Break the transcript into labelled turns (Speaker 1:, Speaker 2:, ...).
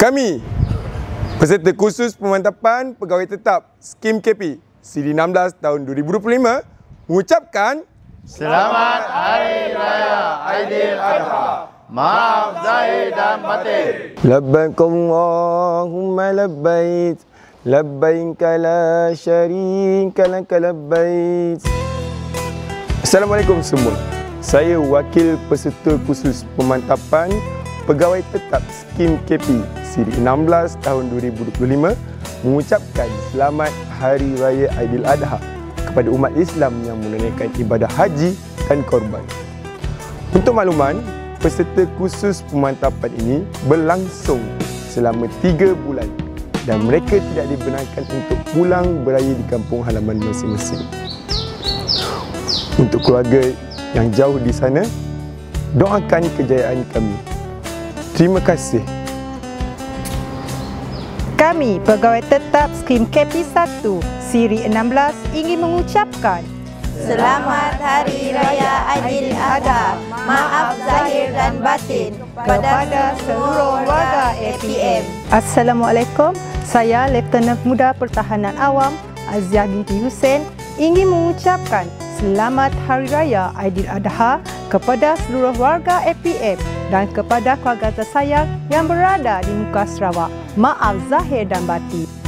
Speaker 1: Kami, peserta kursus pemantapan pegawai tetap Skim KP Siri 16 tahun 2025 mengucapkan
Speaker 2: Selamat Hari Raya Aidiladha. Maaf zahir dan batin.
Speaker 1: Labbaik Allahumma labbaik, labbaik la syarika lak labbaik. Assalamualaikum semua. Saya wakil peserta kursus pemantapan pegawai tetap Skim KP Siri 16 tahun 2025 mengucapkan Selamat Hari Raya Aidiladha kepada umat Islam yang menunaikan ibadah haji dan korban. Untuk makluman, peserta kursus pemantapan ini berlangsung selama 3 bulan dan mereka tidak dibenarkan untuk pulang beraya di kampung halaman masing-masing. Untuk keluarga yang jauh di sana, doakan kejayaan kami. Terima kasih.
Speaker 3: Kami, pegawai tetap Skim KP 1 Siri 16 ingin mengucapkan
Speaker 4: Selamat Hari Raya Aidiladha. Maaf zahir dan batin
Speaker 3: kepada seluruh warga APM. Assalamualaikum. Saya Lieutenant Muda Pertahanan Awam Aziah binti Hussein ingin mengucapkan Selamat Hari Raya Aidiladha kepada seluruh warga APM dan kepada keluarga tersayang yang berada di muka Sarawak. Maaf zahir dan batin.